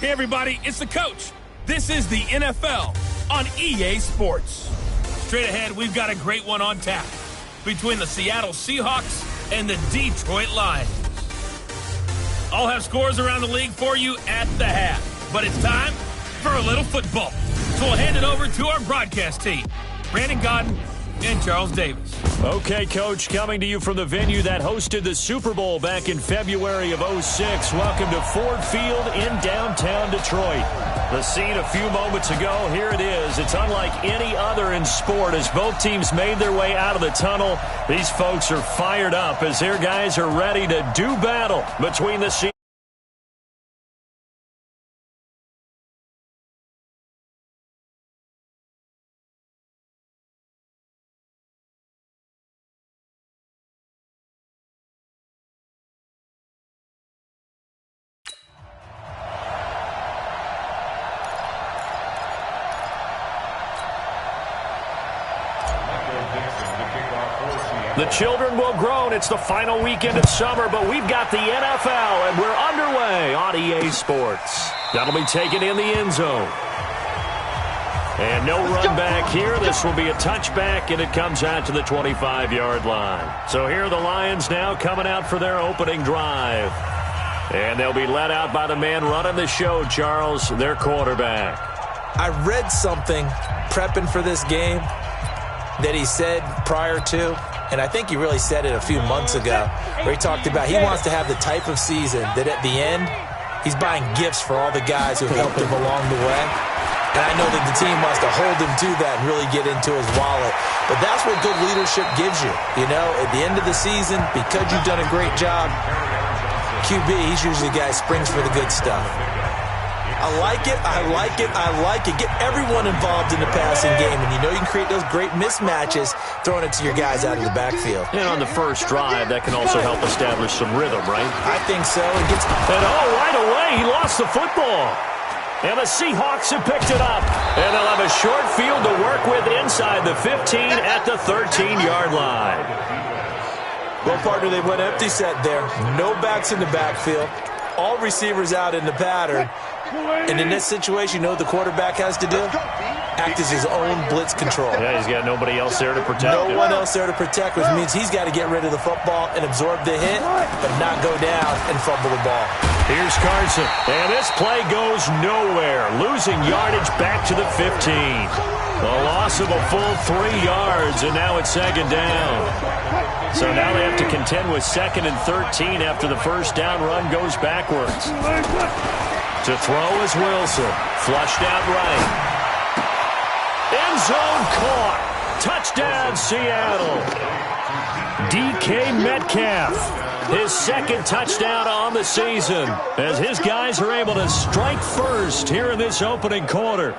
Hey, everybody, it's the coach. This is the NFL on EA Sports. Straight ahead, we've got a great one on tap between the Seattle Seahawks and the Detroit Lions. I'll have scores around the league for you at the half, but it's time for a little football. So we'll hand it over to our broadcast team, Brandon Godden and Charles Davis. Okay, Coach, coming to you from the venue that hosted the Super Bowl back in February of '06. Welcome to Ford Field in downtown Detroit. The scene a few moments ago, here it is. It's unlike any other in sport as both teams made their way out of the tunnel. These folks are fired up as their guys are ready to do battle between the Seahawks. The children will groan. It's the final weekend of summer, but we've got the NFL, and we're underway on EA Sports. That'll be taken in the end zone. And no run back here. This will be a touchback, and it comes out to the 25-yard line. So here are the Lions now coming out for their opening drive. And they'll be led out by the man running the show, Charles, their quarterback. I read something prepping for this game that he said prior to, and I think he really said it a few months ago, where he talked about he wants to have the type of season that at the end, he's buying gifts for all the guys who have helped him along the way. And I know that the team wants to hold him to that and really get into his wallet. But that's what good leadership gives you. You know, at the end of the season, because you've done a great job, QB, he's usually the guy who springs for the good stuff. I like it, I like it, I like it. Get everyone involved in the passing game, and you know you can create those great mismatches throwing it to your guys out of the backfield. And on the first drive, that can also help establish some rhythm, right? I think so. And right away, he lost the football. And the Seahawks have picked it up. And they'll have a short field to work with inside the 15 at the 13-yard line. Well, partner, they went empty set there. No backs in the backfield. All receivers out in the pattern. And in this situation, you know what the quarterback has to do? Act as his own blitz control. Yeah, he's got nobody else there to protect him. No one else there to protect, which means he's got to get rid of the football and absorb the hit, but not go down and fumble the ball. Here's Carson, and this play goes nowhere, losing yardage back to the 15. A loss of a full 3 yards, and now it's second down. So now they have to contend with 2nd and 13 after the first down run goes backwards. To throw is Wilson. Flushed out right. End zone caught. Touchdown, Seattle. DK Metcalf. His 2nd touchdown on the season as his guys are able to strike first here in this opening quarter.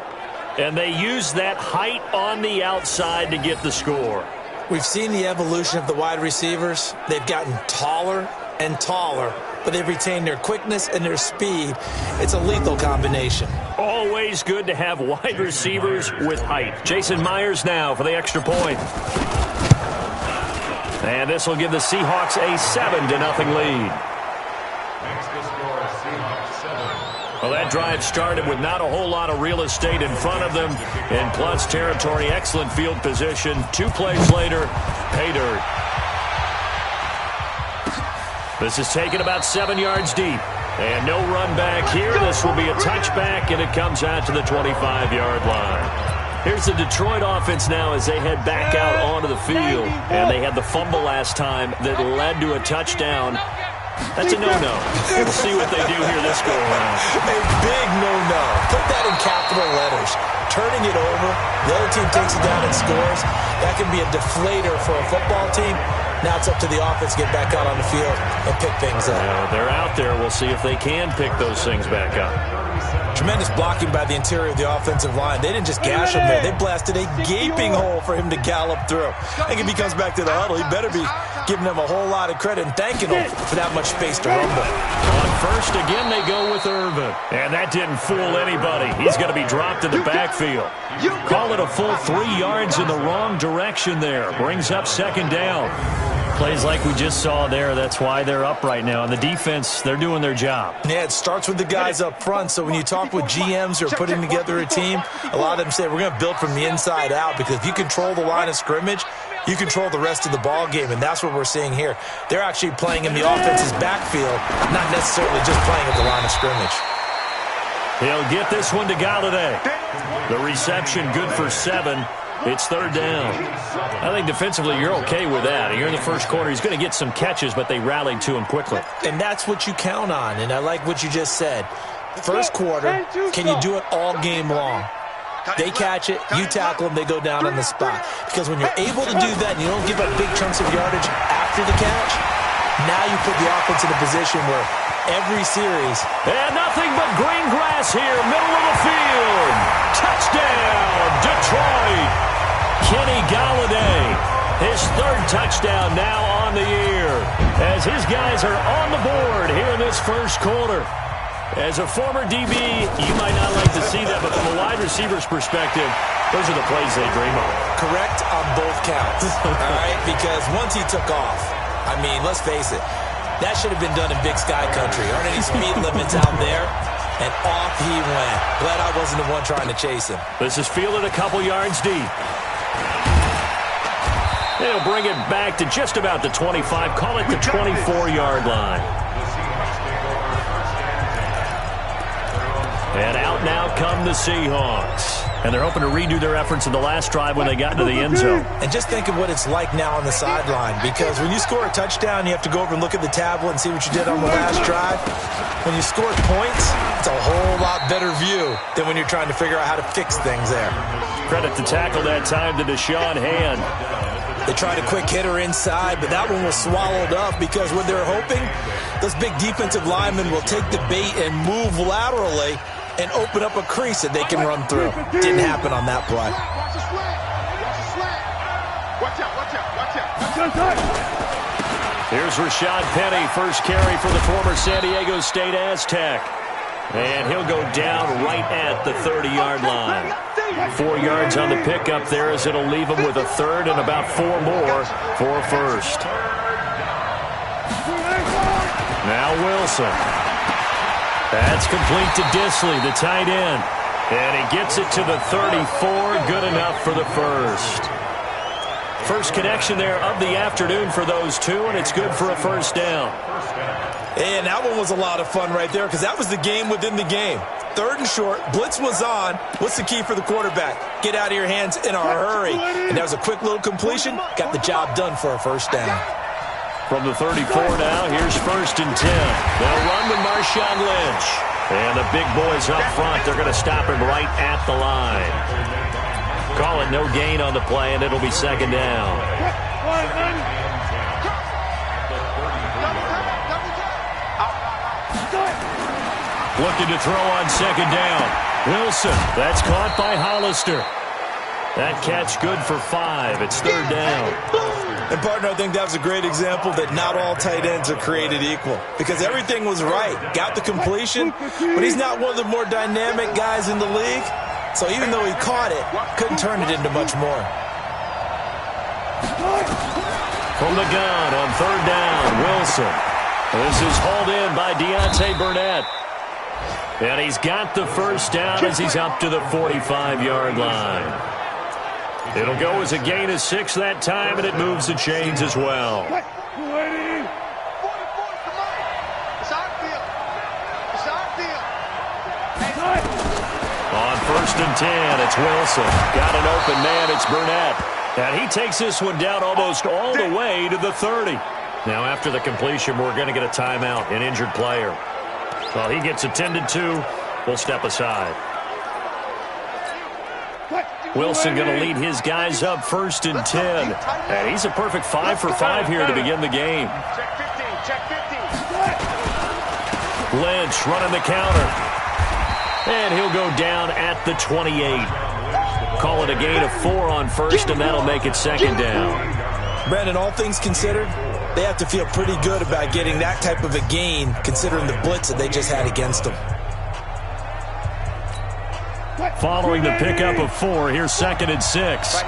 And they use that height on the outside to get the score. We've seen the evolution of the wide receivers. They've gotten taller and taller, but they've retained their quickness and their speed. It's a lethal combination. Always good to have wide receivers with height. Jason Myers now for the extra point. And this will give the Seahawks a 7-0 lead. Well, that drive started with not a whole lot of real estate in front of them. And plus territory, excellent field position. 2 plays later, pay dirt. This is taken about 7 yards deep. And no run back here. This will be a touchback, and it comes out to the 25-yard line. Here's the Detroit offense now as they head back out onto the field. And they had the fumble last time that led to a touchdown. That's a no-no. We'll see what they do here this go-around. A big no-no. Put that in capital letters. Turning it over, the other team takes it down and scores. That can be a deflator for a football team. Now it's up to the offense to get back out on the field and pick things up. They're out there. We'll see if they can pick those things back up. Tremendous blocking by the interior of the offensive line. They didn't just gash him there. They blasted a gaping hole for him to gallop through. I think if he comes back to the huddle, he better be giving them a whole lot of credit and thanking them for that much space to rumble. On first, again, they go with Irvin. And that didn't fool anybody. He's going to be dropped in the backfield. Call it a full 3 yards in the wrong direction there. Brings up second down. Plays like we just saw there. That's why they're up right now. And the defense, they're doing their job. Yeah, it starts with the guys up front. So when you talk with GMs who are putting together a team, a lot of them say we're going to build from the inside out, because if you control the line of scrimmage, you control the rest of the ball game, and that's what we're seeing here. They're actually playing in the offense's backfield, not necessarily just playing at the line of scrimmage. He'll get this one to Galladay. The reception good for 7. It's third down. I think defensively you're okay with that. Here in the first quarter, he's going to get some catches, but they rallied to him quickly. And that's what you count on, and I like what you just said. First quarter, can you do it all game long? They catch it, you tackle them, they go down on the spot. Because when you're able to do that and you don't give up big chunks of yardage after the catch, now you put the offense in a position where every series... And nothing but green grass here, middle of the field. Touchdown, Detroit. Kenny Galladay, his third touchdown now on the year, as his guys are on the board here in this first quarter. As a former DB, you might not like to see that, but from a wide receiver's perspective, those are the plays they dream of. Correct on both counts, all right? Because once he took off, I mean, let's face it, that should have been done in Big Sky Country. Aren't any speed limits out there? And off he went. Glad I wasn't the one trying to chase him. This is fielded a couple yards deep. They'll bring it back to just about the 25. Call it the 24-yard line. And out now come the Seahawks. And they're hoping to redo their efforts in the last drive when they got into the end zone. And just think of what it's like now on the sideline, because when you score a touchdown, you have to go over and look at the tablet and see what you did on the last drive. When you score points, it's a whole lot better view than when you're trying to figure out how to fix things there. Credit to tackle that time to Deshaun Hand. They tried a quick hitter inside, but that one was swallowed up because what they're hoping, those big defensive linemen will take the bait and move laterally and open up a crease that they can run through. Didn't happen on that play. Here's Rashad Penny, first carry for the former San Diego State Aztec. And he'll go down right at the 30-yard line. 4 yards on the pickup there, as it'll leave him with a third and about 4 more for a first. Now Wilson. That's complete to Disley, the tight end. And he gets it to the 34, good enough for the first. First connection there of the afternoon for those two, and it's good for a first down. And that one was a lot of fun right there, because that was the game within the game. Third and short, blitz was on. What's the key for the quarterback? Get out of your hands in a hurry. And that was a quick little completion. Got the job done for a first down. From the 34 now, here's first and 10. They'll run with Marshawn Lynch. And the big boys up front, they're going to stop him right at the line. Call it no gain on the play, and it'll be second down. Looking to throw on second down. Wilson, that's caught by Hollister. That catch good for 5. It's third down. And, partner, I think that was a great example that not all tight ends are created equal, because everything was right. Got the completion, but he's not one of the more dynamic guys in the league. So even though he caught it, couldn't turn it into much more. From the gun on third down, Wilson. This is hauled in by Deontay Burnett. And he's got the first down as he's up to the 45-yard line. It'll go as a gain of 6 that time, and it moves the chains as well. On first and 10, it's Wilson. Got an open man, it's Burnett. And he takes this one down almost all the way to the 30. Now, after the completion, we're going to get a timeout, an injured player. Well, he gets attended to. We'll step aside. Wilson going to lead his guys up first and 10. And he's a perfect 5 for 5 here to begin the game. Lynch running the counter. And he'll go down at the 28. Call it a gain of 4 on first, and that'll make it second down. Brandon, all things considered, they have to feel pretty good about getting that type of a gain, considering the blitz that they just had against them. Following the pickup of 4, here's second and 6.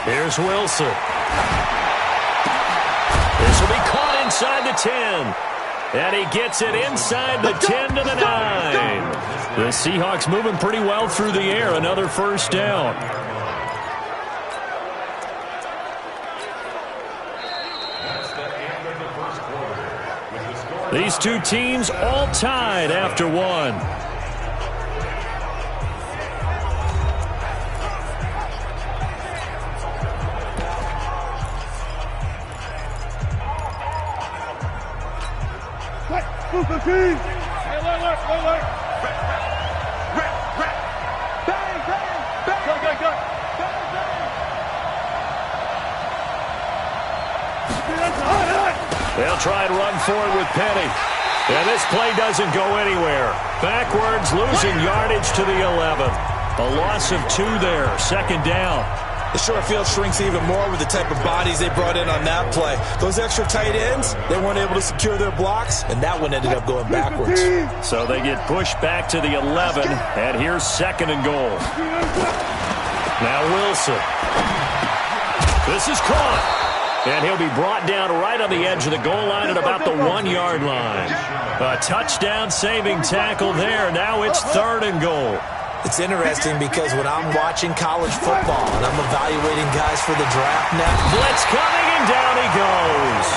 Here's Wilson. This will be caught inside the 10. And he gets it inside the 10 to the 9. The Seahawks moving pretty well through the air. Another first down. These two teams all tied after one. They'll try and run forward with Penny. And this play doesn't go anywhere. Backwards, losing yardage to the 11. A loss of 2 there. Second down. The short field shrinks even more with the type of bodies they brought in on that play. Those extra tight ends, they weren't able to secure their blocks, and that one ended up going backwards. So they get pushed back to the 11, and here's second and goal. Now Wilson. This is caught. And he'll be brought down right on the edge of the goal line at about the 1-yard line. A touchdown-saving tackle there. Now it's third and goal. It's interesting because when I'm watching college football and I'm evaluating guys for the draft now, blitz coming, and down he goes.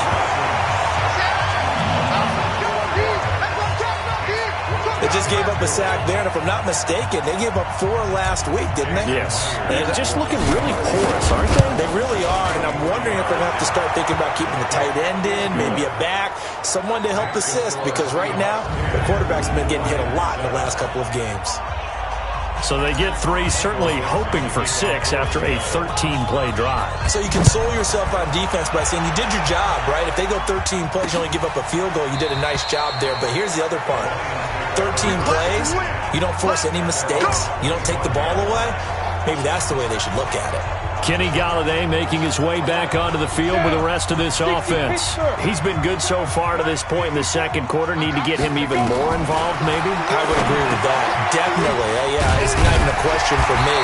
They just gave up a sack there, and if I'm not mistaken, they gave up 4 last week, didn't they? Yes. And just looking really porous, aren't they? They really are, and I'm wondering if they're going to have to start thinking about keeping the tight end in, maybe a back, someone to help assist, because right now, the quarterback's been getting hit a lot in the last couple of games. So they get 3, certainly hoping for 6 after a 13-play drive. So you console yourself on defense by saying you did your job, right? If they go 13 plays, you only give up a field goal, you did a nice job there. But here's the other part. 13 plays, you don't force any mistakes, you don't take the ball away. Maybe that's the way they should look at it. Kenny Golladay making his way back onto the field with the rest of this offense. He's been good so far to this point in the second quarter. Need to get him even more involved, maybe? I would agree with that. Definitely. Yeah, it's not even a question for me.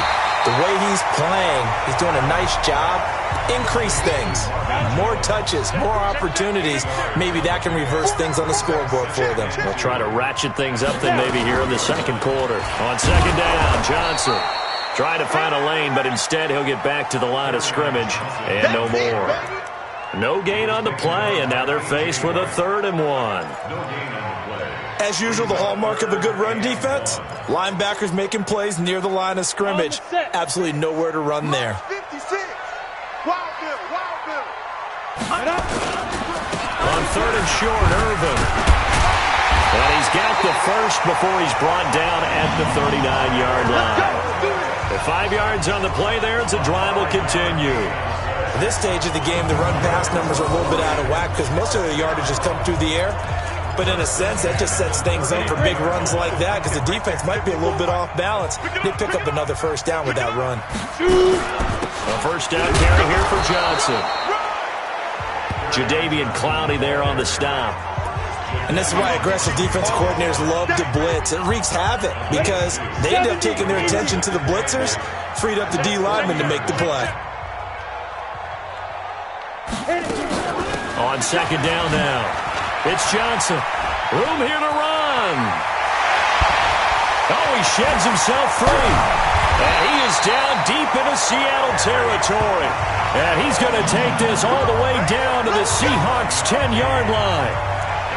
The way he's playing, he's doing a nice job. Increase things. More touches, more opportunities. Maybe that can reverse things on the scoreboard for them. They'll try to ratchet things up then maybe here in the second quarter. On second down, Johnson. Trying to find a lane, but instead he'll get back to the line of scrimmage, and no more. No gain on the play, and now they're faced with a 3rd and 1. As usual, the hallmark of a good run defense, linebackers making plays near the line of scrimmage. Absolutely nowhere to run there. On 3rd and short, Irvin. And he's got the first before he's brought down at the 39-yard line. With 5 yards on the play there, the drive will continue. At this stage of the game, the run-pass numbers are a little bit out of whack because most of the yardage has come through the air. But in a sense, that just sets things up for big runs like that because the defense might be a little bit off balance. They pick up another first down with that run. A first down carry here for Johnson. Jadeveon Clowney there on the stop. And this is why aggressive defense coordinators love to blitz. It wreaks havoc because they end up taking their attention to the blitzers, freed up the D lineman to make the play. On second down now, it's Johnson. Room here to run. Oh, he sheds himself free. And he is down deep into Seattle territory. And he's going to take this all the way down to the Seahawks' 10-yard line.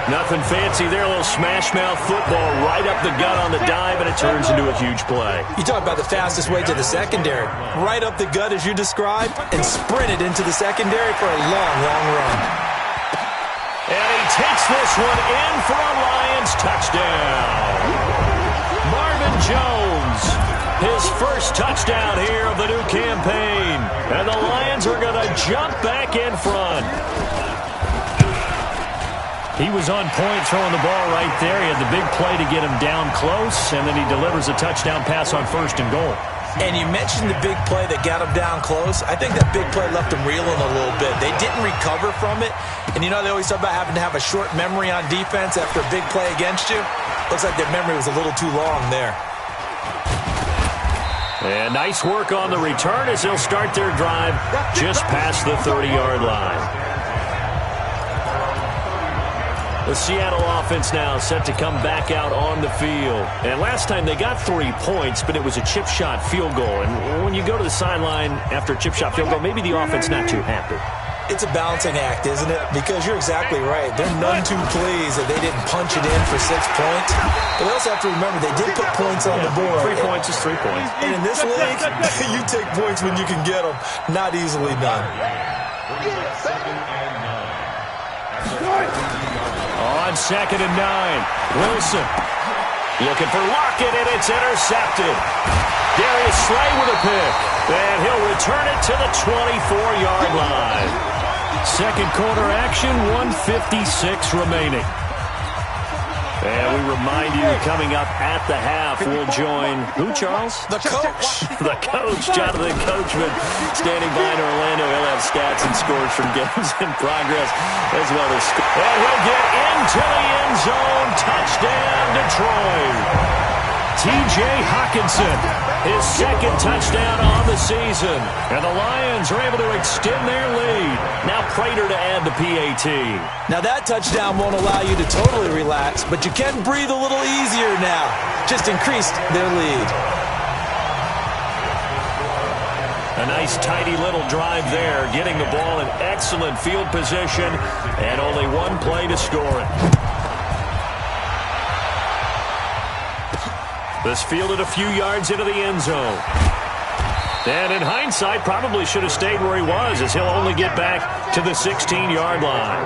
Nothing fancy there, a little smash-mouth football right up the gut on the dive, and it turns into a huge play. You talk about the fastest way to the secondary. Right up the gut, as you described, and sprinted into the secondary for a long, long run. And he takes this one in for a Lions touchdown. Marvin Jones, his first touchdown here of the new campaign. And the Lions are going to jump back in front. He was on point throwing the ball right there. He had the big play to get him down close, and then he delivers a touchdown pass on 1st and goal. And you mentioned the big play that got him down close. I think that big play left him reeling a little bit. They didn't recover from it. And you know, they always talk about having to have a short memory on defense after a big play against you. Looks like their memory was a little too long there. And nice work on the return as they'll start their drive just past the 30-yard line. The Seattle offense now set to come back out on the field. And last time they got 3 points, but it was a chip shot field goal. And when you go to the sideline after a chip shot field goal, maybe the offense not too happy. It's a balancing act, isn't it? Because you're exactly right. They're none too pleased that they didn't punch it in for 6 points. But they also have to remember they did put points on the board. 3 points is 3 points. And in this league, you take points when you can get them. Not easily done. On 2nd and 9, Wilson looking for Lockett, and it's intercepted. Darius Slay with a pick, and he'll return it to the 24-yard line. Second quarter action, 1:56 remaining. And we remind you, coming up at the half, we'll join who, Charles? The coach. The coach, Jonathan Coachman, standing by in Orlando. He'll have stats and scores from games in progress, as well as and he'll get into the end zone. Touchdown, Detroit. T.J. Hockenson, his second touchdown on the season. And the Lions are able to extend their lead. Now Prater to add the PAT. Now that touchdown won't allow you to totally relax, but you can breathe a little easier now. Just increased their lead. A nice, tidy little drive there, getting the ball in excellent field position, and only one play to score it. This fielded a few yards into the end zone. And in hindsight, probably should have stayed where he was, as he'll only get back to the 16-yard line.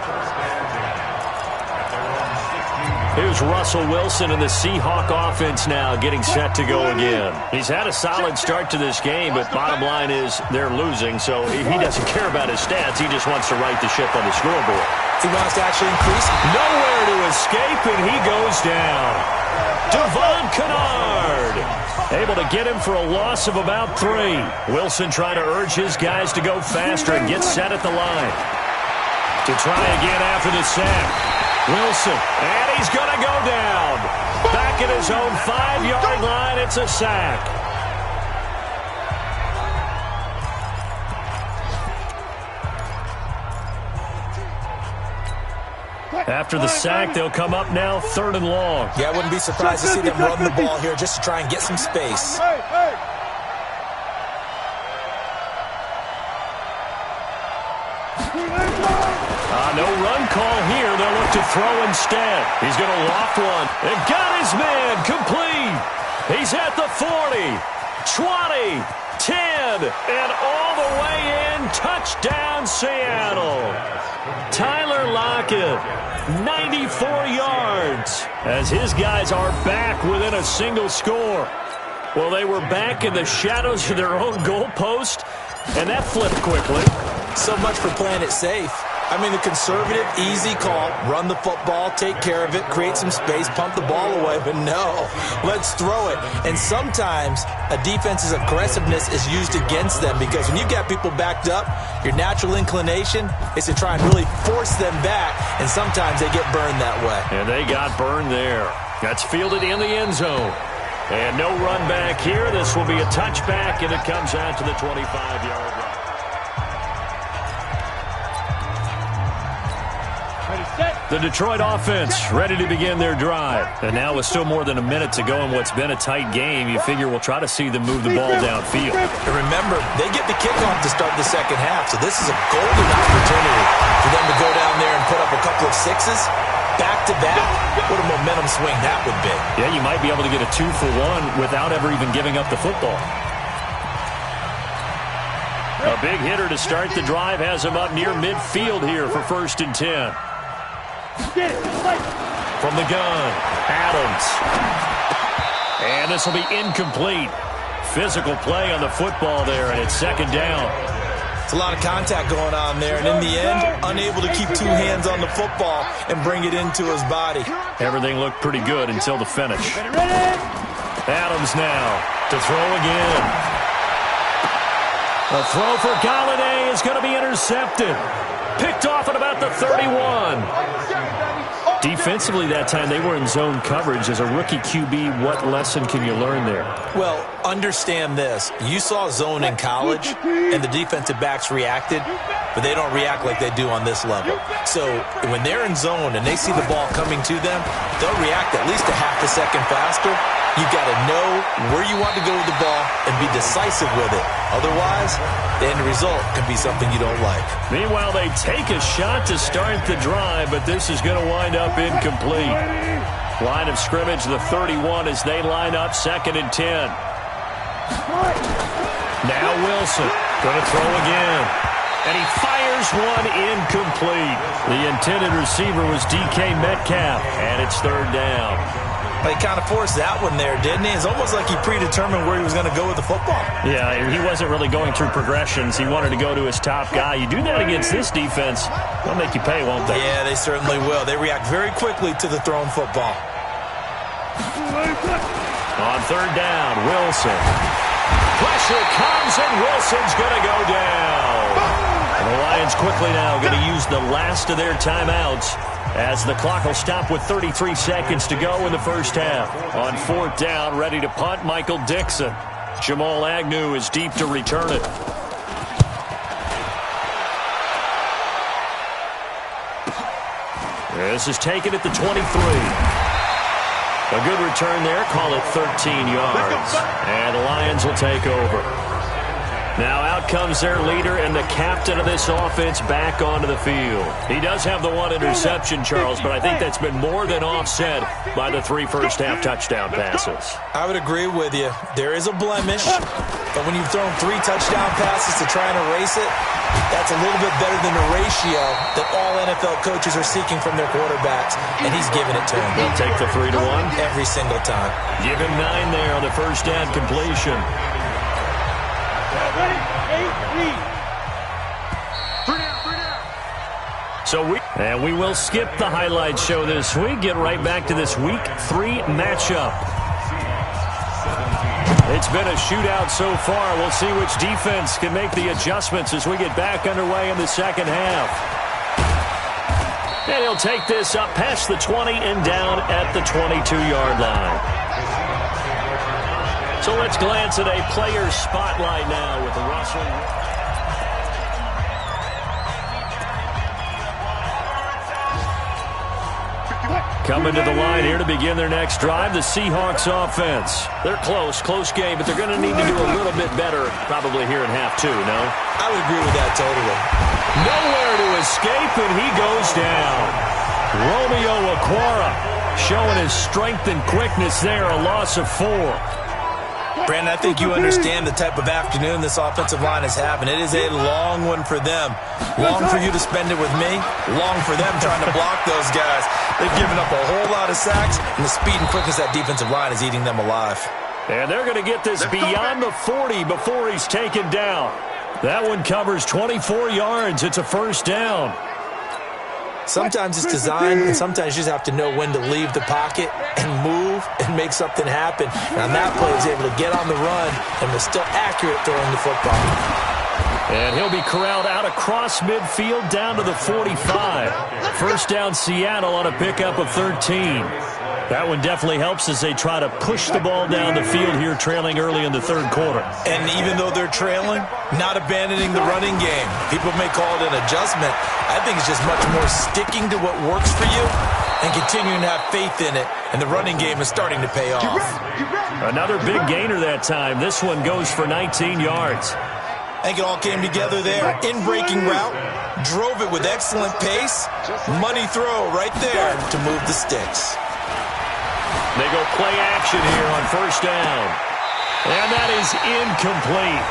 Here's Russell Wilson and the Seahawk offense now getting set to go again. He's had a solid start to this game, but bottom line is they're losing, so he doesn't care about his stats. He just wants to right the ship on the scoreboard. He wants to actually increase. Nowhere to escape, and he goes down. Devon Kennard able to get him for a loss of about 3. Wilson trying to urge his guys to go faster and get set at the line. To try again after the sack. Wilson, and he's going to go down. Back at his own 5-yard line, it's a sack. After the sack, they'll come up now 3rd and long. Yeah, I wouldn't be surprised to see them run the ball here just to try and get some space. No run call here. They'll look to throw instead. He's going to loft one. And got his man complete. He's at the 40, 20, 10, and all the way in. Touchdown, Seattle. Tyler Lockett, 94 yards, as his guys are back within a single score. Well, they were back in the shadows of their own goalpost, and that flipped quickly. So much for playing it safe. I mean, the conservative, easy call, run the football, take care of it, create some space, pump the ball away, but no, let's throw it. And sometimes a defense's aggressiveness is used against them because when you got people backed up, your natural inclination is to try and really force them back, and sometimes they get burned that way. And they got burned there. That's fielded in the end zone. And no run back here. This will be a touchback, and it comes out to the 25-yard line. The Detroit offense ready to begin their drive. And now with still more than a minute to go in what's been a tight game, you figure we'll try to see them move the ball downfield. And remember, they get the kickoff to start the second half, so this is a golden opportunity for them to go down there and put up a couple of sixes back-to-back. What a momentum swing that would be. Yeah, you might be able to get a 2-for-1 without ever even giving up the football. A big hitter to start the drive has him up near midfield here for 1st and 10. From the gun, Adams. And this will be incomplete. Physical play on the football there, and it's 2nd down. It's a lot of contact going on there, and in the end, unable to keep 2 hands on the football and bring it into his body. Everything looked pretty good until the finish. Adams now to throw again. The throw for Galladay is going to be intercepted. Picked off at about the 31. Defensively that time, they were in zone coverage. As a rookie QB, what lesson can you learn there? Well, understand this. You saw zone in college, and the defensive backs reacted, but they don't react like they do on this level. So when they're in zone and they see the ball coming to them, they'll react at least a half a second faster. You've got to know where you want to go with the ball and be decisive with it. Otherwise, the end result can be something you don't like. Meanwhile, they take a shot to start the drive, but this is going to wind up incomplete. Line of scrimmage, the 31, as they line up 2nd and 10. Now Wilson going to throw again. And he fires one incomplete. The intended receiver was DK Metcalf, and it's 3rd down. He kind of forced that one there, didn't he? It's almost like he predetermined where he was going to go with the football. Yeah, he wasn't really going through progressions. He wanted to go to his top guy. You do that against this defense, they'll make you pay, won't they? Yeah, they certainly will. They react very quickly to the thrown football. On 3rd down, Wilson. Pressure comes, and Wilson's going to go down. And the Lions quickly now going to use the last of their timeouts, as the clock will stop with 33 seconds to go in the first half. On 4th down, ready to punt, Michael Dixon. Jamal Agnew is deep to return it. This is taken at the 23. A good return there, call it 13 yards. And the Lions will take over. Now out comes their leader and the captain of this offense back onto the field. He does have the one interception, Charles, but I think that's been more than offset by the 3 first-half touchdown passes. I would agree with you. There is a blemish, but when you've thrown 3 touchdown passes to try and erase it, that's a little bit better than the ratio that all NFL coaches are seeking from their quarterbacks, and he's giving it to them. He'll take the 3-1 every single time. Give him 9 there on the first down completion. So we will skip the highlight show this week. Get right back to this Week 3 matchup. It's been a shootout so far. We'll see which defense can make the adjustments as we get back underway in the second half. And he'll take this up past the 20 and down at the 22-yard line. So let's glance at a player spotlight now with Russell. Coming to the line here to begin their next drive, the Seahawks offense. They're close game, but they're going to need to do a little bit better probably here in half 2, no? I would agree with that totally. Nowhere to escape, and he goes down. Romeo Okwara showing his strength and quickness there, a loss of 4. Brandon, I think you understand the type of afternoon this offensive line is having. It is a long one for them. Long for you to spend it with me. Long for them trying to block those guys. They've given up a whole lot of sacks, and the speed and quickness of that defensive line is eating them alive. And they're going to get this beyond the 40 before he's taken down. That one covers 24 yards. It's a first down. Sometimes it's designed, and sometimes you just have to know when to leave the pocket and move and make something happen. And on that play, he was able to get on the run and was still accurate throwing the football. And he'll be corralled out across midfield down to the 45. First down Seattle on a pickup of 13. That one definitely helps as they try to push the ball down the field here, trailing early in the 3rd quarter. And even though they're trailing, not abandoning the running game. People may call it an adjustment. I think it's just much more sticking to what works for you and continuing to have faith in it. And the running game is starting to pay off. Another big gainer that time. This one goes for 19 yards. I think it all came together there. In-breaking route, drove it with excellent pace. Money throw right there to move the sticks. They go play action here on first down. And that is incomplete.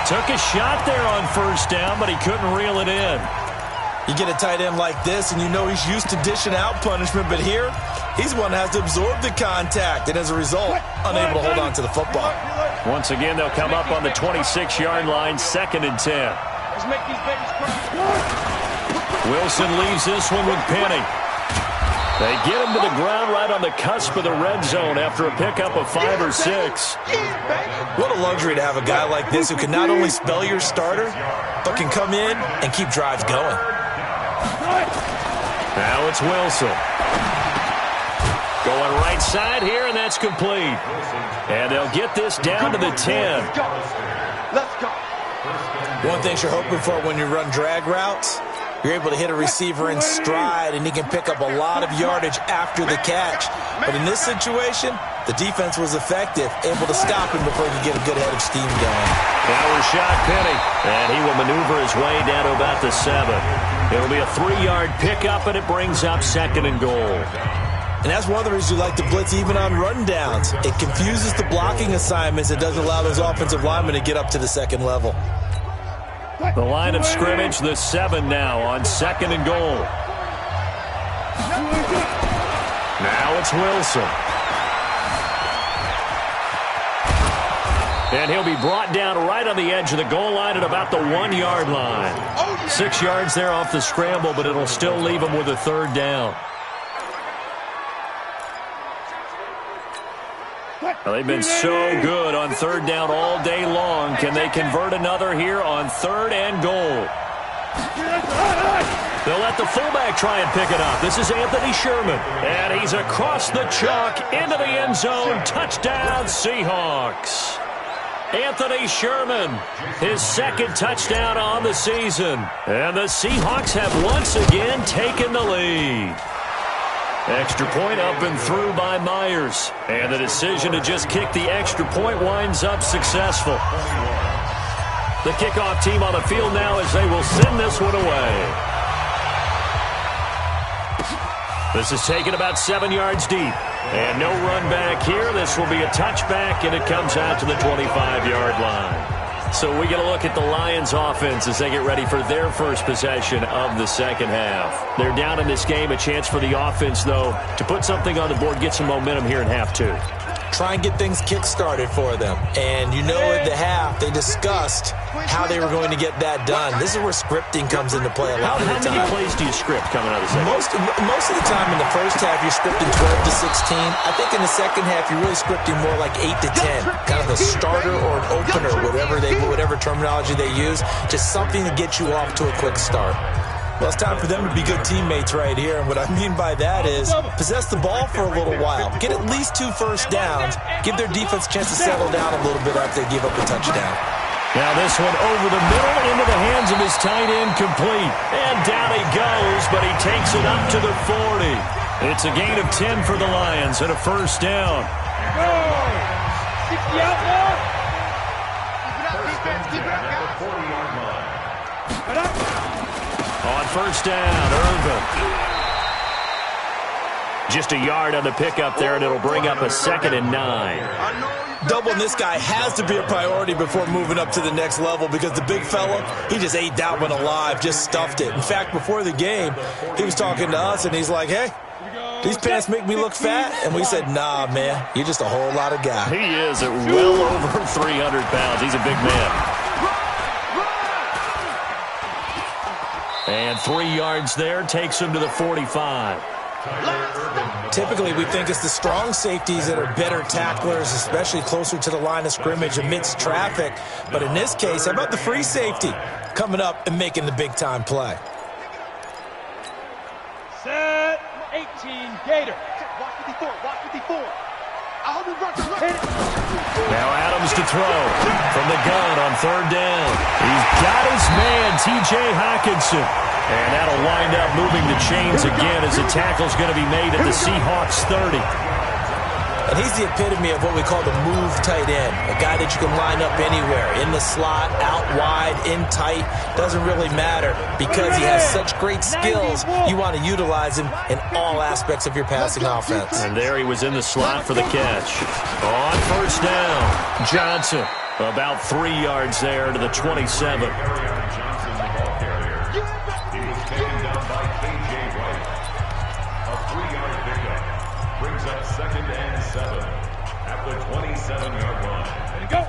Took a shot there on first down, but he couldn't reel it in. You get a tight end like this, and you know he's used to dishing out punishment, but here, he's one that has to absorb the contact, and as a result, unable to hold on to the football. Once again, they'll come up on the 26-yard line, 2nd and 10. Wilson leaves this one with Penny. They get him to the ground right on the cusp of the red zone after a pickup of 5 or 6. What a luxury to have a guy like this who can not only spell your starter, but can come in and keep drives going. Now it's Wilson. Going right side here, and that's complete. And they'll get this down to the 10. Let's go. One thing you're hoping for when you run drag routes, you're able to hit a receiver in stride, and he can pick up a lot of yardage after the catch. But in this situation, the defense was effective, able to stop him before he could get a good head of steam going. Now Rashad Penny, and he will maneuver his way down to about the 7. It'll be a 3-yard pickup, and it brings up 2nd and goal. And that's one of the reasons you like to blitz even on rundowns. It confuses the blocking assignments. It doesn't allow those offensive linemen to get up to the 2nd level. The line of scrimmage, the 7 now on 2nd and goal. Now it's Wilson. And he'll be brought down right on the edge of the goal line at about the 1-yard line. 6 yards there off the scramble, but it'll still leave him with a 3rd down. Well, they've been so good on 3rd down all day long. Can they convert another here on 3rd and goal? They'll let the fullback try and pick it up. This is Anthony Sherman. And he's across the chalk into the end zone. Touchdown, Seahawks. Anthony Sherman, his 2nd touchdown on the season. And the Seahawks have once again taken the lead. Extra point up and through by Myers. And the decision to just kick the extra point winds up successful. The kickoff team on the field now as they will send this one away. This is taken about 7 yards deep. And no run back here. This will be a touchback, and it comes out to the 25-yard line. So we get a look at the Lions offense as they get ready for their first possession of the 2nd half. They're down in this game. A chance for the offense, though, to put something on the board, get some momentum here in half 2. Try and get things kick-started for them. And you know at the half, they discussed how they were going to get that done. This is where scripting comes into play a lot of the time. How many plays do you script coming out of the second? Most of the time in the first half, you're scripting 12 to 16. I think in the second half, you're really scripting more like 8 to 10. Kind of a starter or an opener, whatever terminology they use. Just something to get you off to a quick start. Well, it's time for them to be good teammates right here. And what I mean by that is possess the ball for a little while. Get at least 2 first downs. Give their defense a chance to settle down a little bit after they give up a touchdown. Now this one over the middle into the hands of his tight end, complete. And down he goes, but he takes it up to the 40. It's a gain of 10 for the Lions and a first down. On first down, Irvin. Just a yard on the pickup there, and it'll bring up a 2nd and 9. Doubling this guy has to be a priority before moving up to the next level because the big fella, he just ate that one alive, just stuffed it. In fact, before the game, he was talking to us, and he's like, hey, these pants make me look fat? And we said, nah, man, you're just a whole lot of guy. He is at well over 300 pounds. He's a big man. And 3 yards there takes him to the 45. Typically, we think it's the strong safeties that are better tacklers, especially closer to the line of scrimmage amidst traffic. But in this case, how about the free safety coming up and making the big-time play? Set 18, Gator. Watch 54, watch 54. Now Adams to throw from the gun on 3rd down. He's got his man, T.J. Hockenson. And that'll wind up moving the chains again as the tackle's going to be made at the Seahawks 30. And he's the epitome of what we call the move tight end. A guy that you can line up anywhere, in the slot, out wide, in tight. Doesn't really matter because he has such great skills. You want to utilize him in all aspects of your passing offense. And there he was in the slot for the catch. On first down, Johnson about 3 yards there to the 27. Brings up 2nd and 7 at the 27-yard line. Ready to go.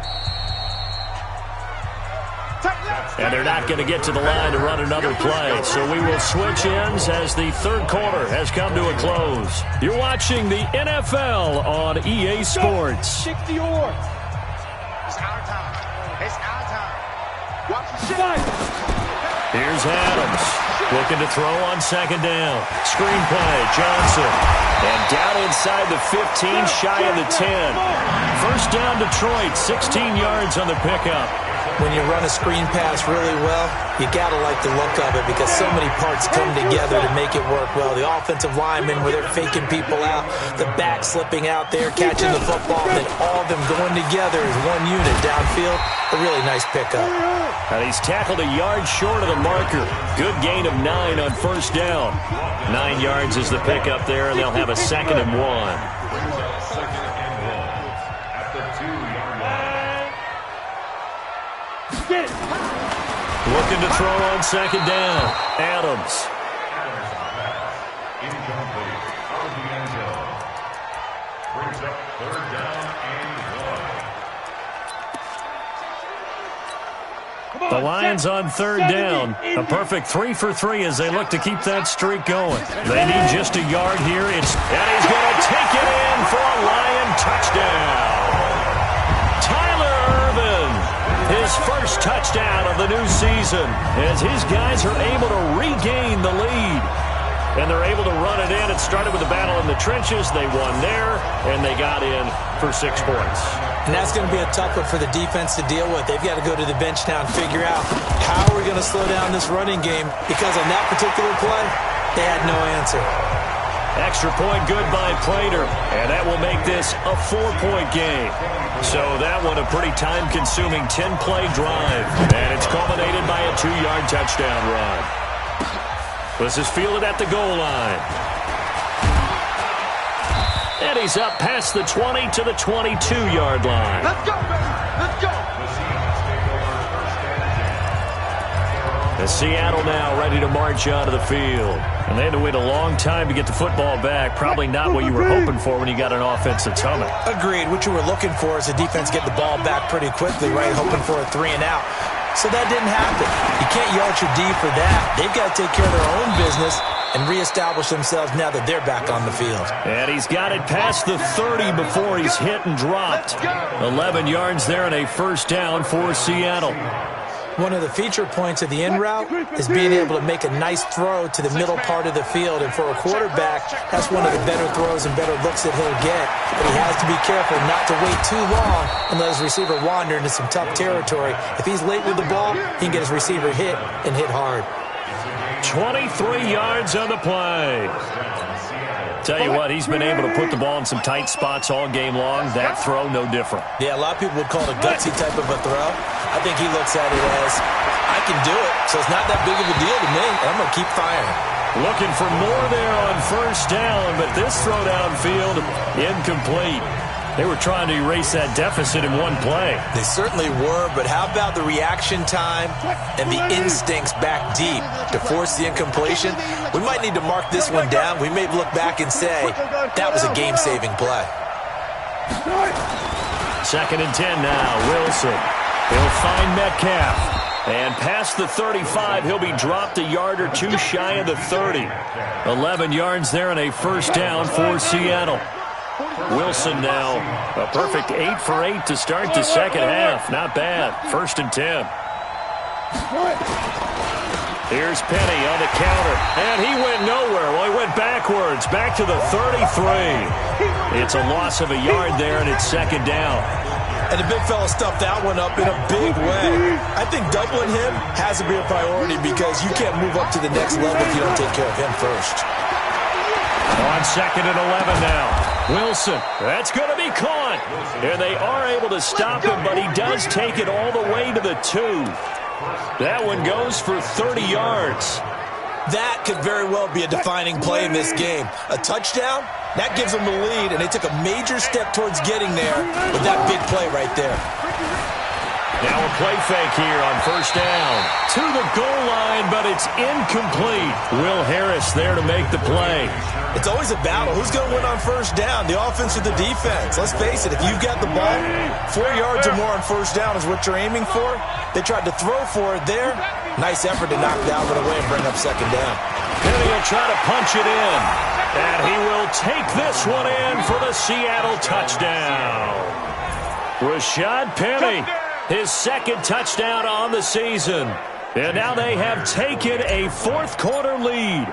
And they're not going to get to the line to run another play. So we will switch ends as the 3rd quarter has come to a close. You're watching the NFL on EA Sports. 60 or. It's our time. It's our time. Watch the shot. Here's Adams. Looking to throw on second down. Screen play, Johnson. And down inside the 15, shy of the 10. First down, Detroit, 16 yards on the pickup. When you run a screen pass really well, you got to like the look of it because so many parts come together to make it work well. The offensive linemen, where they're faking people out, the back slipping out there, catching the football, and then all of them going together as one unit downfield. A really nice pickup. And he's tackled a yard short of the marker. Good gain of 9 on first down. 9 yards is the pickup there, and they'll have a 2nd and 1. Looking to throw on second down. Adams. Incomplete. Out of the end zone. Brings up 3rd down and 1. The Lions on 3rd down. A perfect 3 for 3 as they look to keep that streak going. They need just a yard here. And he's going to take it in for a Lion touchdown. Tyler Ervin. His first touchdown of the new season as his guys are able to regain the lead. And they're able to run it in. It started with a battle in the trenches. They won there, and they got in for 6 points. And that's going to be a tough one for the defense to deal with. They've got to go to the bench now and figure out how are we going to slow down this running game, because on that particular play, they had no answer. Extra point good by Prater, and that will make this a 4-point game. So that one a pretty time-consuming 10-play drive, and it's culminated by a 2-yard touchdown run. This is fielded at the goal line. And he's up past the 20 to the 22-yard line. Let's go, baby. Let's go. The Seattle now ready to march onto the field. And they had to wait a long time to get the football back. Probably not what you were hoping for when you got an offense that's humming. Agreed. What you were looking for is the defense get the ball back pretty quickly, right? Hoping for a 3 and out. So that didn't happen. You can't yell at your D for that. They've got to take care of their own business and reestablish themselves now that they're back on the field. And he's got it past the 30 before he's hit and dropped. 11 yards there and a first down for Seattle. One of the feature points of the in route is being able to make a nice throw to the middle part of the field. And for a quarterback, that's one of the better throws and better looks that he'll get. But he has to be careful not to wait too long and let his receiver wander into some tough territory. If he's late with the ball, he can get his receiver hit and hit hard. 23 yards on the play. Tell you what, he's been able to put the ball in some tight spots all game long. That throw, no different. Yeah, a lot of people would call it a gutsy type of a throw. I think he looks at it as, I can do it, so it's not that big of a deal to me, and I'm going to keep firing. Looking for more there on first down, but this throw downfield, incomplete. They were trying to erase that deficit in one play. They certainly were, but how about the reaction time and the instincts back deep to force the incompletion? We might need to mark this one down. We may look back and say, that was a game-saving play. 2nd and 10 now, Wilson. He'll find Metcalf. And past the 35, he'll be dropped a yard or two shy of the 30. 11 yards there and a first down for Seattle. Wilson now, a perfect 8 for 8 to start the second half. Not bad. 1st and 10. Here's Penny on the counter, and he went nowhere. Well, he went backwards, back to the 33. It's a loss of a yard there, and it's 2nd down. And the big fella stuffed that one up in a big way. I think doubling him has to be a priority because you can't move up to the next level if you don't take care of him first. On 2nd and 11 now. Wilson, that's going to be caught. And they are able to stop him, but he does take it all the way to the 2. That one goes for 30 yards. That could very well be a defining play in this game. A touchdown, that gives them the lead, and they took a major step towards getting there with that big play right there. Now a play fake here on first down. To the goal line, but it's incomplete. Will Harris there to make the play. It's always a battle. Who's going to win on first down, the offense or the defense? Let's face it, if you've got the ball, 4 yards or more on first down is what you're aiming for. They tried to throw for it there. Nice effort to knock that one away and bring up 2nd down. Penny will try to punch it in. And he will take this one in for the Seattle touchdown. Rashad Penny, his 2nd touchdown on the season. And now they have taken a fourth-quarter lead.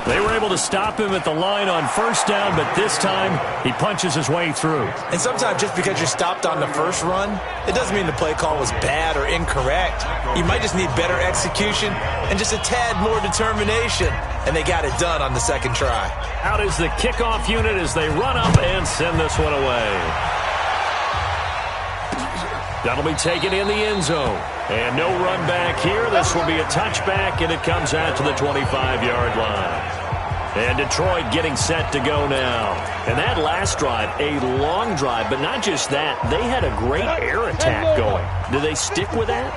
They were able to stop him at the line on first down, but this time he punches his way through. And sometimes just because you're stopped on the first run, it doesn't mean the play call was bad or incorrect. You might just need better execution and just a tad more determination. And they got it done on the second try. Out is the kickoff unit as they run up and send this one away. That'll be taken in the end zone. And no run back here. This will be a touchback, and it comes out to the 25-yard line. And Detroit getting set to go now. And that last drive, a long drive, but not just that. They had a great air attack going. Do they stick with that?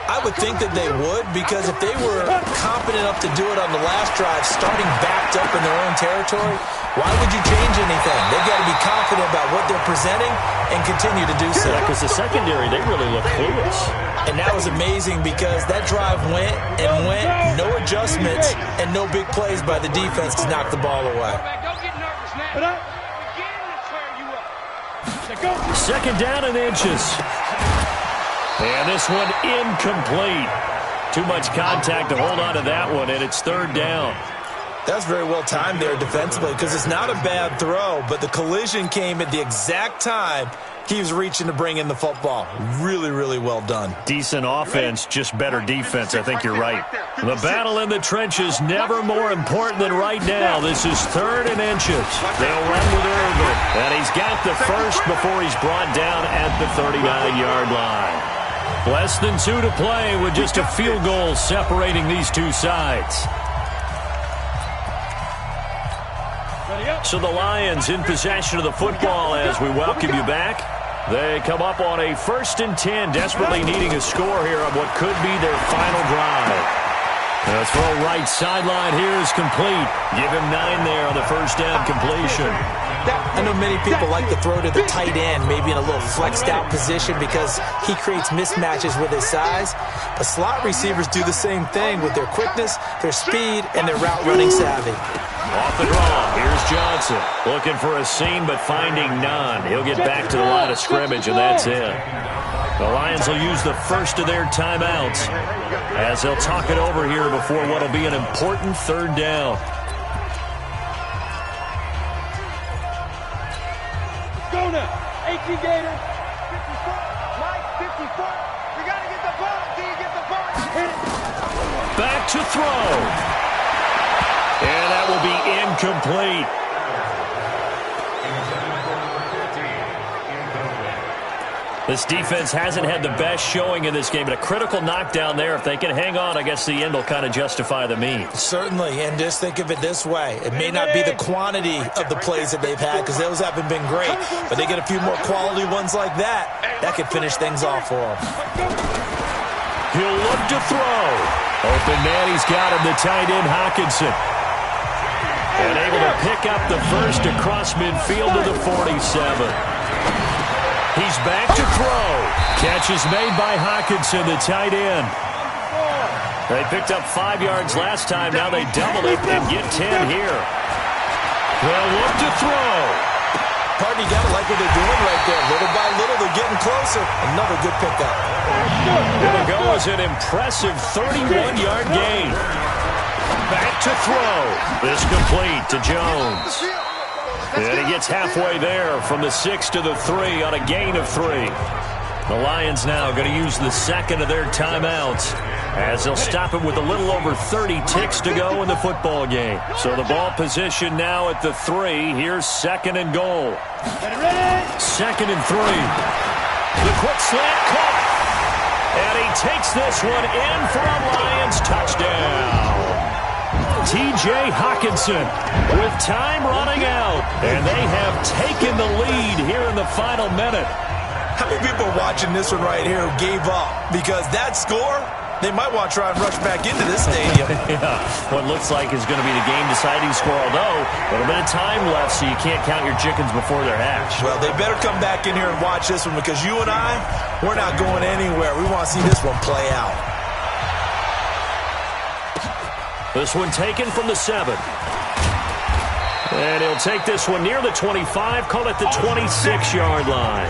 I would think that they would, because if they were confident enough to do it on the last drive, starting backed up in their own territory, why would you change anything? They've got to be confident about what they're presenting and continue to do so. Because the secondary, they really look clueless. And that was amazing because that drive went and went, no adjustments, and no big plays by the defense to knock the ball away. Don't get nervous now. Begin to clear you up. Second down and inches. And this one incomplete. Too much contact to hold on to that one, and it's third down. That's very well timed there defensively because it's not a bad throw, but the collision came at the exact time he was reaching to bring in the football. Really, really well done. Decent offense, just better defense. I think you're right. The battle in the trenches never more important than right now. This is third and inches. They'll run with Irvin. And he's got the first before he's brought down at the 39-yard line. Less than 2 to play with just a field goal separating these two sides. So the Lions in possession of the football as we welcome you back. They come up on a 1st and 10, desperately needing a score here on what could be their final drive. The throw right sideline here is complete. Give him 9 there on the first down completion. I know many people like to throw to the tight end, maybe in a little flexed out position because he creates mismatches with his size. But slot receivers do the same thing with their quickness, their speed, and their route running savvy. Off the draw, here's Johnson. Looking for a seam, but finding none. He'll get back to the line of scrimmage, and that's it. The Lions will use the first of their timeouts as they'll talk it over here before what will be an important third down. Go now. 18 Gator. 54. Mike, 54. You got to get the ball. Do you get the ball? Hit it. Back to throw. And that will be incomplete. This defense hasn't had the best showing in this game, but a critical knockdown there. If they can hang on, I guess the end will kind of justify the means. Certainly, and just think of it this way. It may not be the quantity of the plays that they've had because those haven't been great, but they get a few more quality ones like that. That could finish things off for them. He'll look to throw. Open man, he's got him, the tight end Hawkinson. And able to pick up the first across midfield to the 47. He's back to throw. Catch is made by Hawkinson, the tight end. They picked up 5 yards last time. Now they double it and get 10 here. They'll look to throw. Partner, you got to like what they're doing right there. Little by little, they're getting closer. Another good pickup. There goes an impressive 31-yard gain. Back to throw. This complete to Jones. And he gets halfway there from the 6 to the 3 on a gain of 3. The Lions now going to use the second of their timeouts as they'll stop it with a little over 30 ticks to go in the football game. So the ball position now at the 3. Here's 2nd and goal. 2nd and 3. The quick slant caught. And he takes this one in for a Lions touchdown. T.J. Hawkinson with time running out. And they have taken the lead here in the final minute. How many people are watching this one right here who gave up? Because that score, they might want to try and rush back into this stadium. Yeah, what looks like is going to be the game-deciding score, although a little bit of time left, so you can't count your chickens before they're hatched. Well, they better come back in here and watch this one because you and I, we're not going anywhere. We want to see this one play out. This one taken from the 7. And he'll take this one near the 25, call it the 26-yard line.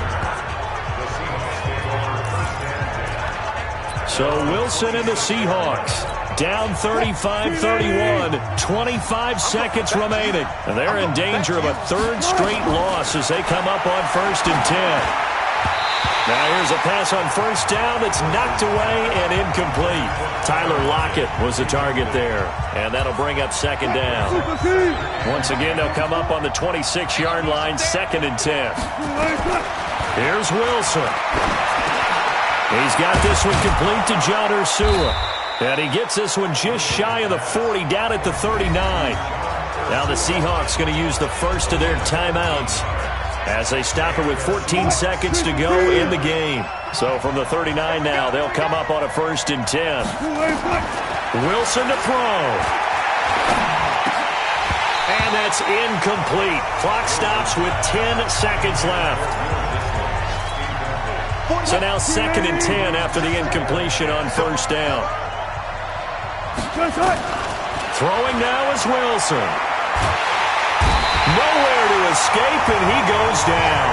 So Wilson and the Seahawks down 35-31, 25 seconds remaining. And they're in danger of a third straight loss as they come up on 1st and 10. Now here's a pass on 1st down that's knocked away and incomplete. Tyler Lockett was the target there, and that'll bring up 2nd down. Once again, they'll come up on the 26-yard line, 2nd and 10. Here's Wilson. He's got this one complete to John Ursua. And he gets this one just shy of the 40, down at the 39. Now the Seahawks going to use the first of their timeouts as they stop it with 14 seconds to go in the game. So from the 39 now, they'll come up on a 1st and 10. Wilson to throw. And that's incomplete. Clock stops with 10 seconds left. So now 2nd and 10 after the incompletion on 1st down. Throwing now is Wilson. Nowhere to escape, and he goes down.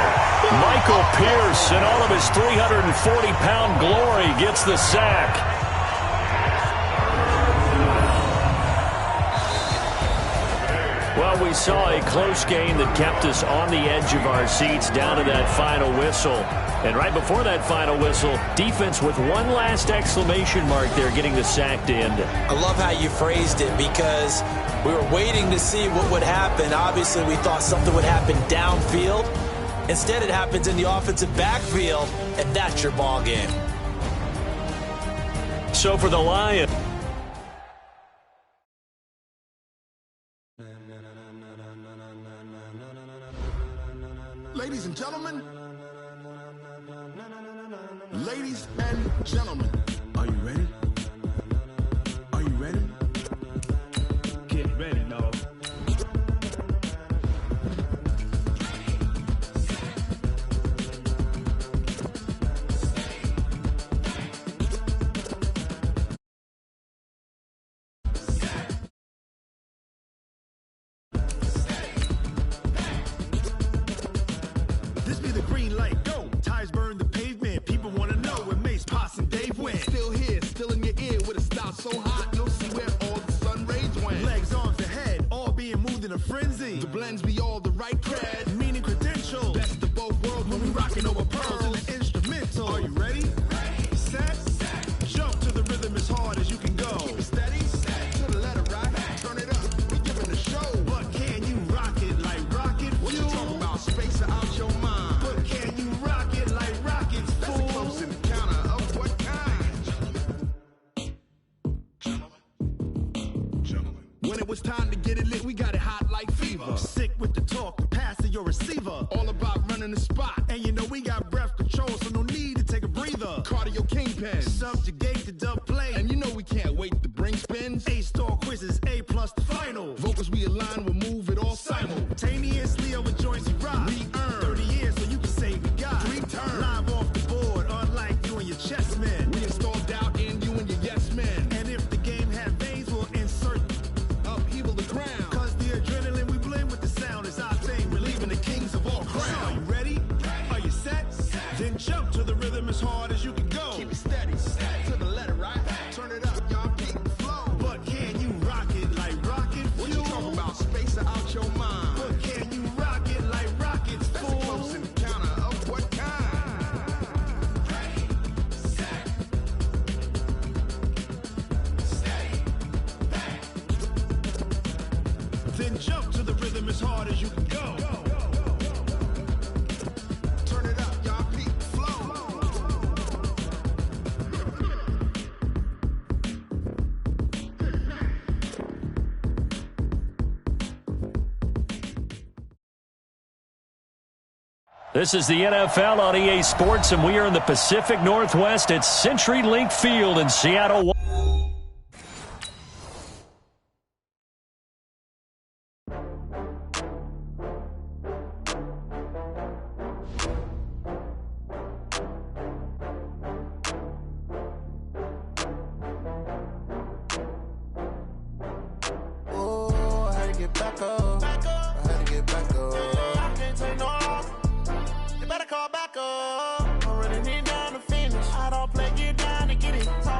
Michael Pierce, in all of his 340-pound glory, gets the sack. Well, we saw a close game that kept us on the edge of our seats down to that final whistle. And right before that final whistle, defense with one last exclamation mark there, getting the sack to end it. I love how you phrased it, because we were waiting to see what would happen. Obviously, we thought something would happen downfield. Instead, it happens in the offensive backfield, and that's your ball game. So for the Lions, ladies and gentlemen, are you ready? Are you ready? Get ready, no. This be the green light, go. Tires burn the pavement. People want to know where Mace, Potts, and Dave went. Still here, still in your ear with a style so hot, you'll see where all the sun rays went. Legs, arms, and head, all being moved in a frenzy. The blends be all the right cred, meaning credentials. Best of both worlds when we rocking over pearls and the instrumental. Are you ready? Set. Jump to the rhythm as hard as you can go. Keep it steady. To the letter right. Turn it up. We giving the show. But can you rock it like rocket fuel? What you talking about? Space out your mind. But can you rock it like rockets, fool? That's a close encounter of what kind? Gentlemen. When it was time to get it lit, we got it hot like fever. Sick with the talk, the pass to your receiver. All about running the spot. And you know we got breath control, so no need to take a breather. Cardio kingpin, subjugate the dub play. And you know we can't wait to bring spins. A-star quizzes, A+ the final. Vocals we align, we'll move it all simultaneously over joints we rock. We earn 30 years so you can say we got 3 turns. Live off the board, unlike you and your chess men. We install doubt in you and your yes men. And if the game had veins, we'll insert upheaval the crown. Cause the adrenaline we blend with the sound is our thing. Relieving the kings of all crowns. So are you ready? Are you set? Then jump to the rhythm as hard as you can go. Keep it steady. To the letter right. Turn it up, y'all keep the flow. But can you rock it like rocket fuel? What you talking about? Space out your mind. But can you rock it like rockets, fool? That's a close encounter of what kind? Ready, set, steady, back. Then jump to the rhythm as hard as you can go. Turn it up, y'all keep the flow. this is the NFL on EA Sports, and we are in the Pacific Northwest at CenturyLink Field in Seattle. Oh, I had to get back up. I had to get back up. I can't take no loss. You better call back up. I'm running it down to finish. I don't play, get down to get it. Talk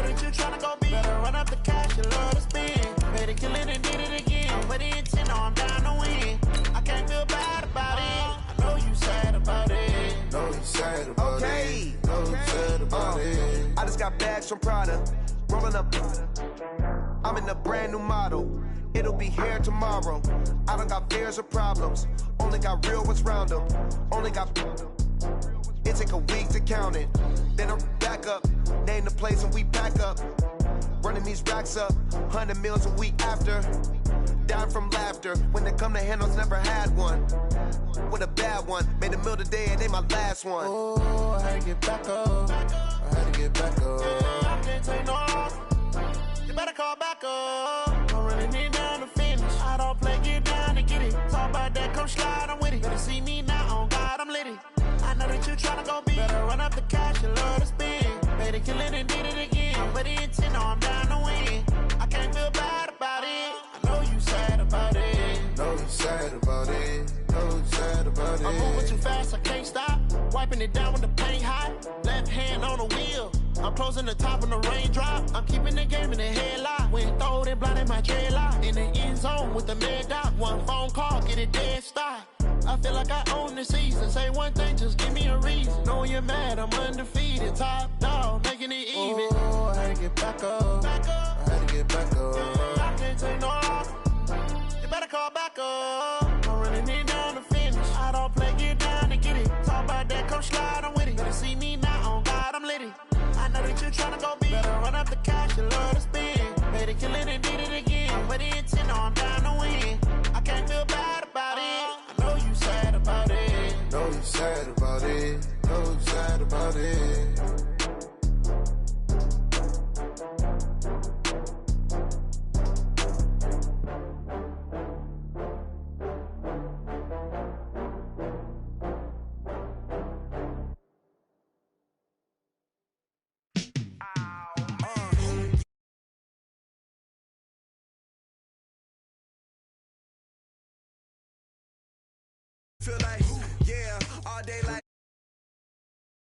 know that you tryna go big. Better run up the cash, you love to spend. Made it kill it and did it again. But the intent, no, I'm down to win. I can't feel bad about it. I know you sad about it. Know you sad about it. Know you sad about it. I just got bags from Prada. Rolling up. I'm in a brand new model. It'll be here tomorrow. I don't got fears or problems. Only got real ones round them. Only got. It take a week to count it. Then I'm back up. Name the place and we pack up. Running these racks up. 100 meals a week after. Down from laughter. When they come to handles, never had one. With a bad one. Made a meal today and they my last one. Oh, I had to get back up. I had to get back up. I can't take no loss. You better call back up. I'm running it down to finish. I don't play, get down to get it. Talk about that, come slide, I'm with it. Better see me now, on God, I'm litty. I know that you tryna go big. Better run up the cash, you love to spend. Made it kill it and did it again. But the intent, no, I'm down to win. I can't feel bad about it. I know you sad about it. Know you sad about it. Know you sad about it. I'm moving too fast, I can't stop. Wiping it down with the paint hot. Left hand on the wheel. I'm closing the top when the raindrop. I'm keeping the game in the headlock. When throwed and blinded my dreadlock. In the end zone with the mad dot. One phone call, get it dead stop. I feel like I own the season. Say one thing, just give me a reason. Knowing you're mad, I'm undefeated. Top dog, making it even. Oh, I had to get back up. I had to get back up. I can't take no loss. You better call back up. I'm running it down to finish. I don't play, get down to get it. Talk about that, come slide, I'm with it. Better see me now, on God, I'm litty. I know that you tryna go big. Better run up the cash, you love to spend. Made it kill it and did it again. But the intent, no, I'm down to win. I can't feel bad about it. I know you sad about it. Know you sad about it. Know you sad about it. Feel like, yeah, all day like